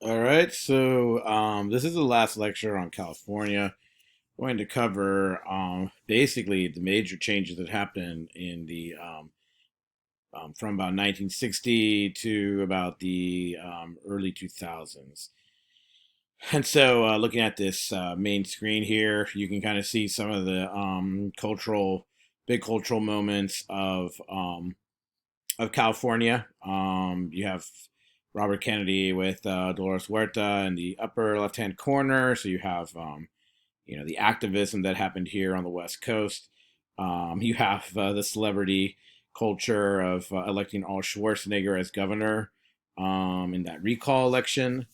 All right, so this is the last lecture on California. I'm going to cover basically the major changes that happened in the from about 1960 to about the early 2000s. And so, looking at this main screen here, you can kind of see some of the big cultural moments of California. You have Robert Kennedy with Dolores Huerta in the upper left-hand corner. So you have, the activism that happened here on the West Coast. You have the celebrity culture of electing Arnold Schwarzenegger as governor in that recall election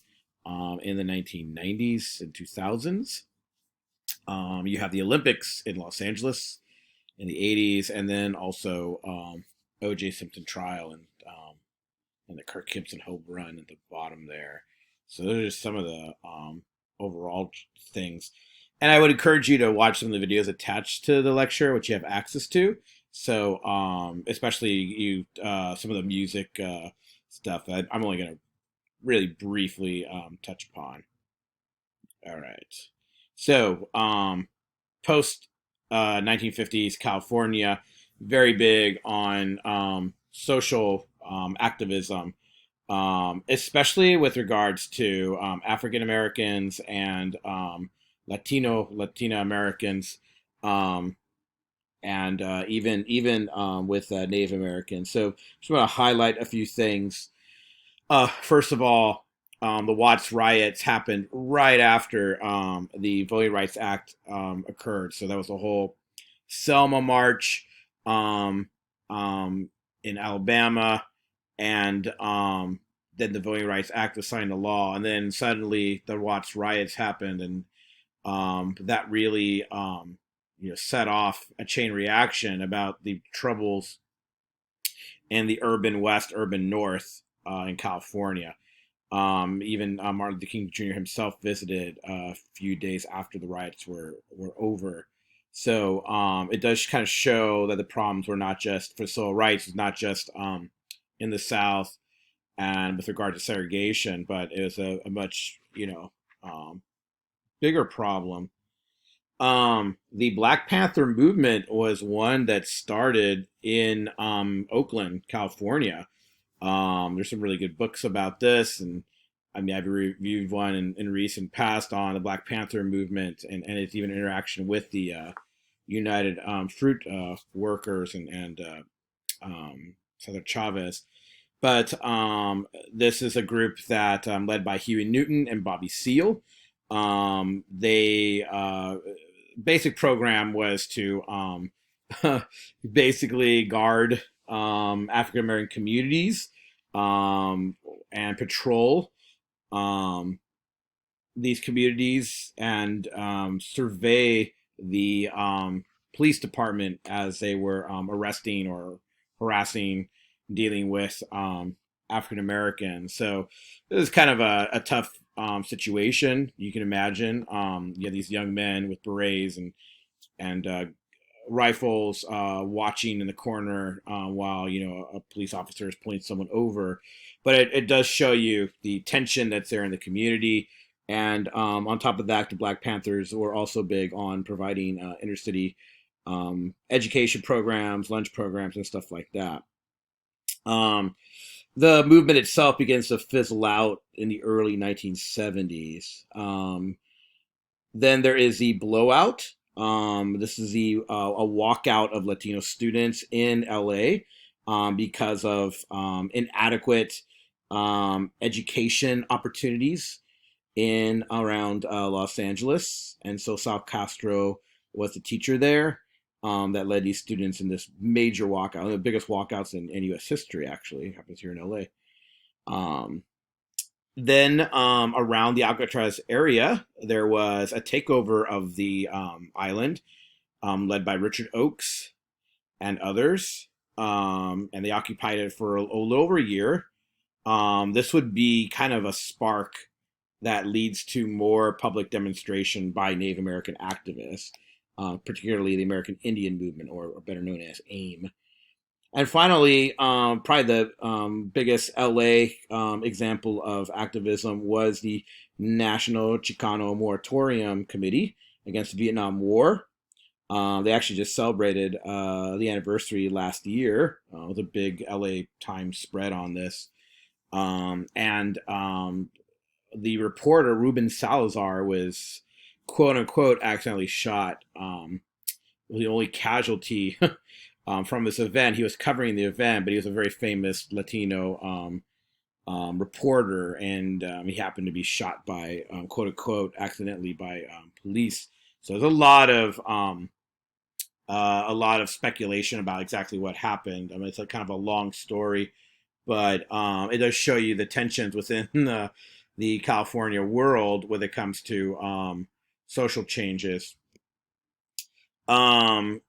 in the 1990s and 2000s. You have the Olympics in Los Angeles in the 80s, and then also O.J. Simpson trial and the Kirk Gibson home run at the bottom there. So those are just some of the overall things. And I would encourage you to watch some of the videos attached to the lecture, which you have access to. So especially some of the music stuff that I'm only going to really briefly touch upon. All right. So post 1950s California, very big on social activism, especially with regards to African Americans and Latina Americans, um, and even with Native Americans. So just want to highlight a few things. First of all, the Watts riots happened right after the Voting Rights Act occurred. So that was the whole Selma March um, in Alabama, and then the Voting Rights Act was signed into law, and then suddenly the Watts riots happened, and that really set off a chain reaction about the troubles in the urban West, urban North in California. Even Martin Luther King Jr. himself visited a few days after the riots were over. So it does kind of show that the problems were not just for civil rights, was not just in the South and with regard to segregation, but it was a much bigger problem. The Black Panther movement was one that started in Oakland, California. There's some really good books about this, and I mean, I've reviewed one in recent past on the Black Panther movement and its even interaction with the United Fruit Workers and Cesar Chavez. But this is a group that led by Huey Newton and Bobby Seale. They basic program was to basically guard African American communities and patrol um, these communities and survey the police department as they were arresting or harassing, dealing with African Americans. So it was kind of a tough situation. You can imagine. You have these young men with berets and rifles watching in the corner while a police officer is pulling someone over. But it does show you the tension that's there in the community. And on top of that, the Black Panthers were also big on providing intercity education programs, lunch programs, and stuff like that. Um, the movement itself begins to fizzle out in the early 1970s. Then there is the blowout. This is a walkout of Latino students in LA because of inadequate education opportunities in around Los Angeles, and so Sal Castro was the teacher there that led these students in this major walkout, one of the biggest walkouts in U.S. history. Actually, happens here in LA. Um, then around the Alcatraz area, there was a takeover of the island, led by Richard Oakes and others, and they occupied it for a little over a year. This would be kind of a spark that leads to more public demonstration by Native American activists, particularly the American Indian Movement, or better known as AIM. And finally, probably the biggest LA example of activism was the National Chicano Moratorium Committee against the Vietnam War. They actually just celebrated the anniversary last year with a big LA Times spread on this. And the reporter, Ruben Salazar, was quote unquote accidentally shot. The only casualty from this event. He was covering the event, but he was a very famous Latino reporter, and he happened to be shot by quote unquote accidentally by police. So there's a lot of speculation about exactly what happened. I mean, it's a kind of a long story, but it does show you the tensions within the California world when it comes to social changes. Um,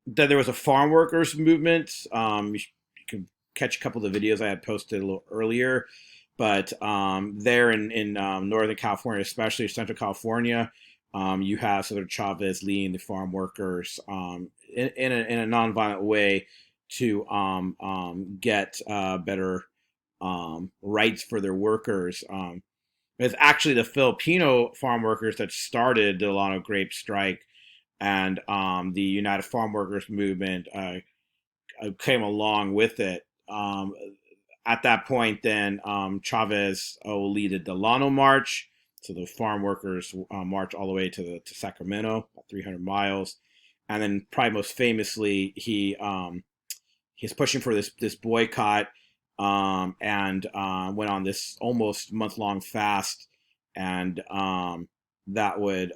that there was a farm workers movement. You can catch a couple of the videos I had posted a little earlier, but there in Northern California, especially Central California, you have Senator Chavez leading the farm workers in a nonviolent way to get better rights for their workers. It's actually the Filipino farm workers that started the Delano grape strike, and the United Farm Workers movement came along with it. At that point, then Chavez lead the Delano March, so the farm workers march all the way to Sacramento, about 300 miles, and then probably most famously, he's pushing for this boycott, and went on this almost month-long fast, and that would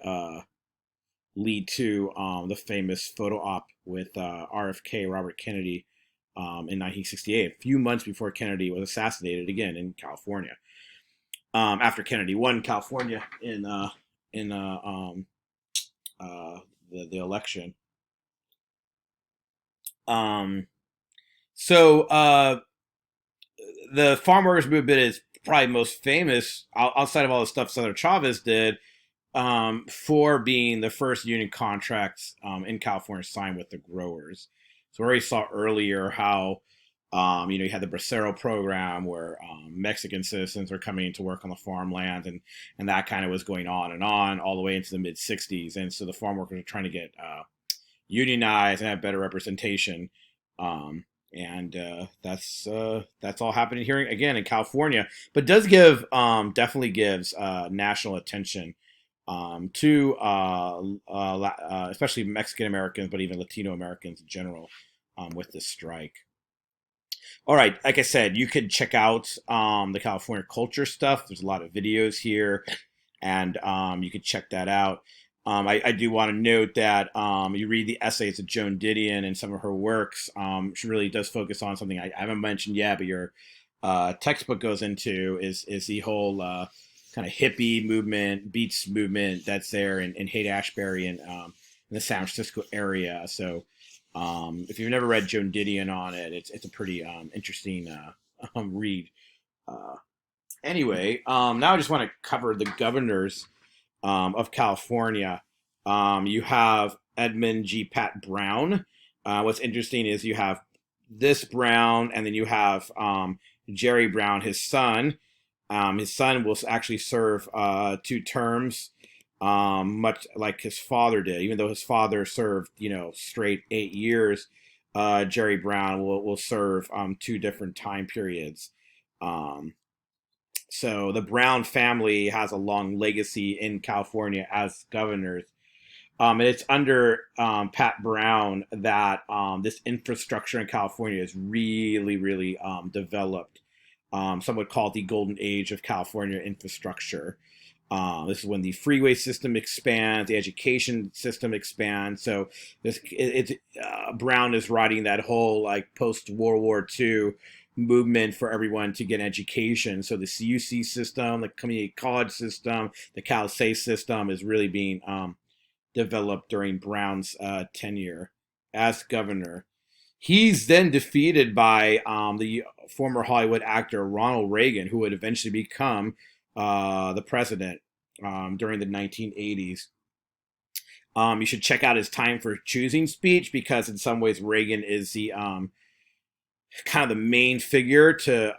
lead to the famous photo op with RFK, Robert Kennedy, in 1968, a few months before Kennedy was assassinated again in California. After Kennedy won California in the election. Um, so the farm workers movement is probably most famous outside of all the stuff Senator Chavez did, for being the first union contracts in California signed with the growers. So we already saw earlier how you had the Bracero program where Mexican citizens were coming to work on the farmland, and that kind of was going on all the way into the mid '60s. And so the farm workers are trying to get unionized and have better representation. And that's all happening here again in California, but does give definitely gives national attention to especially Mexican Americans, but even Latino Americans in general, with this strike. All right, like I said, you could check out the California culture stuff. There's a lot of videos here, and you could check that out. I do want to note that you read the essays of Joan Didion and some of her works. She really does focus on something I haven't mentioned yet, but your textbook goes into is the whole kind of hippie movement, beats movement that's there in Haight-Ashbury and in the San Francisco area. So if you've never read Joan Didion on it, it's a pretty interesting read. Uh, anyway, now I just want to cover the governors of California. You have Edmund G. Pat Brown. What's interesting is you have this Brown, and then you have Jerry Brown, his son. His son will actually serve 2 terms, much like his father did. Even though his father served, straight 8 years, Jerry Brown will serve 2 different time periods. Um, so the Brown family has a long legacy in California as governors. And it's under Pat Brown that this infrastructure in California is really, really developed. Some would call it the golden age of California infrastructure. This is when the freeway system expands, the education system expands. So Brown is riding that whole like post World War II movement for everyone to get an education. So the CUC system, the community college system, the Cal State system is really being developed during Brown's tenure as governor. He's then defeated by the former Hollywood actor Ronald Reagan, who would eventually become the president during the 1980s. You should check out his Time for Choosing speech, because in some ways Reagan is the kind of the main figure to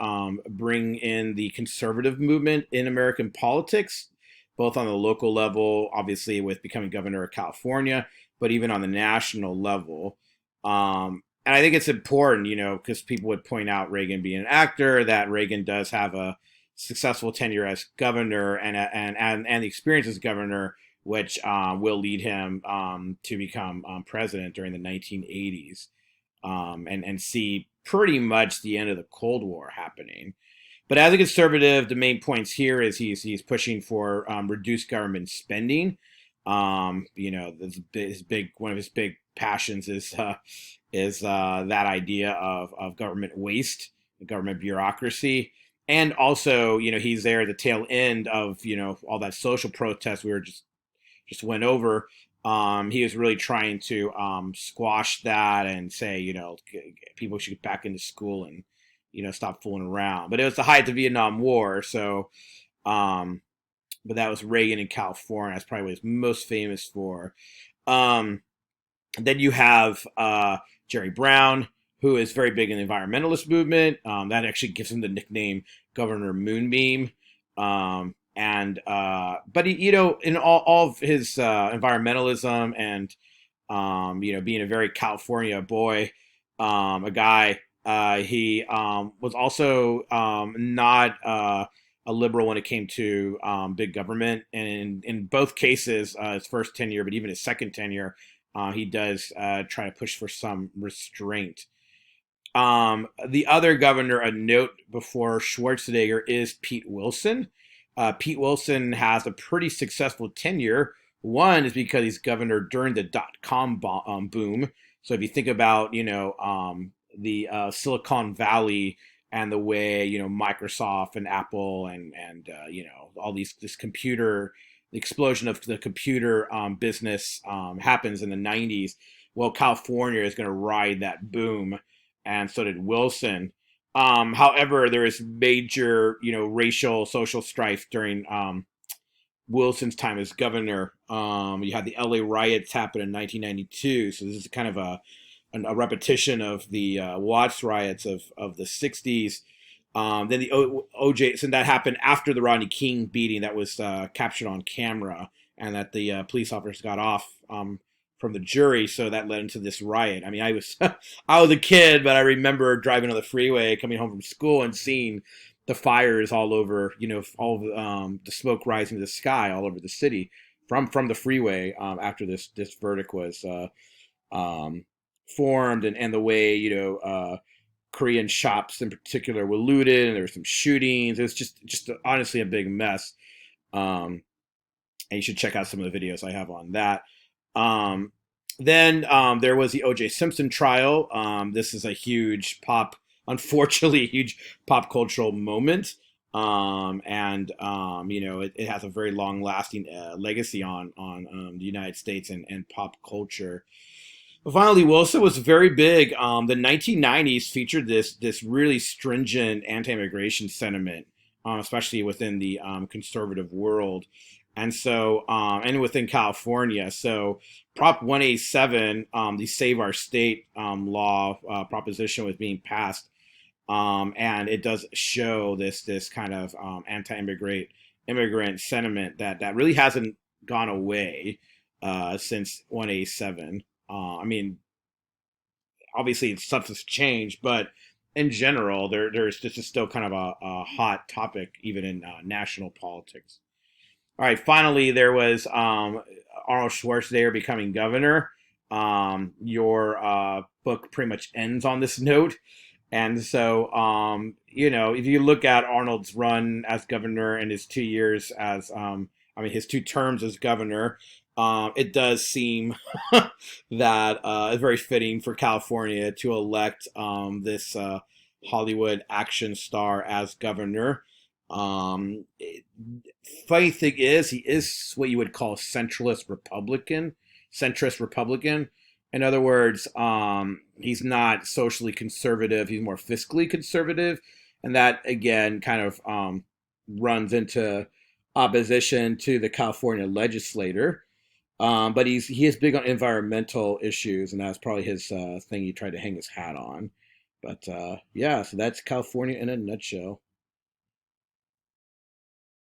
bring in the conservative movement in American politics, both on the local level, obviously with becoming governor of California, but even on the national level. And I think it's important, because people would point out Reagan being an actor, that Reagan does have a successful tenure as governor and the experience as governor, which will lead him to become president during the 1980s, and see pretty much the end of the Cold War happening. But as a conservative, the main points here is he's pushing for reduced government spending. His big one of his big passions is that idea of government waste, government bureaucracy, and also he's there at the tail end of all that social protest we were just went over. He was really trying to squash that and say, people should get back into school and, stop fooling around. But it was the height of the Vietnam War. So, but that was Reagan in California. That's probably what he's most famous for. Um, then you have Jerry Brown, who is very big in the environmentalist movement. That actually gives him the nickname Governor Moonbeam. And but he, in all of his environmentalism and being a very California boy, a guy, he was also not a liberal when it came to big government. And in both cases, his first tenure, but even his second tenure, he does try to push for some restraint. The other governor, a note before Schwarzenegger, is Pete Wilson. Pete Wilson has a pretty successful tenure. One is because he's governor during the dot-com boom. So if you think about, the Silicon Valley and the way, Microsoft and Apple and all this computer, the explosion of the computer business happens in the 90s. Well, California is going to ride that boom, and so did Wilson. However, there is major, racial, social strife during Wilson's time as governor. You had the LA riots happen in 1992, so this is kind of a repetition of the Watts riots of the 60s. Then the OJ, so that happened after the Rodney King beating that was captured on camera, and that the police officers got off from the jury, so that led into this riot. I mean, I was I was a kid, but I remember driving on the freeway, coming home from school, and seeing the fires all over, all of, the smoke rising to the sky all over the city from the freeway after this verdict was um, formed, and the way Korean shops in particular were looted, and there were some shootings. It was just honestly a big mess. And you should check out some of the videos I have on that. Um, then there was the O.J. Simpson trial. This is a huge unfortunately, a huge pop cultural moment. It has a very long lasting legacy on the United States and pop culture. But finally, Wilson was very big. The 1990s featured this really stringent anti-immigration sentiment, especially within the conservative world, and within California. So Prop 187, the Save Our State law proposition, was being passed, and it does show this kind of immigrant sentiment that really hasn't gone away since 187. I mean, obviously stuff has changed, but in general, there's this is still kind of a hot topic even in national politics. All right, finally, there was Arnold Schwarzenegger becoming governor. Your book pretty much ends on this note. And so, if you look at Arnold's run as governor and his 2 years his two terms as governor, it does seem that it's very fitting for California to elect this Hollywood action star as governor. Um, it- Funny thing is, he is what you would call centrist Republican. In other words, he's not socially conservative; he's more fiscally conservative, and that again kind of runs into opposition to the California legislator. But he is big on environmental issues, and that's probably his thing he tried to hang his hat on. But yeah, so that's California in a nutshell.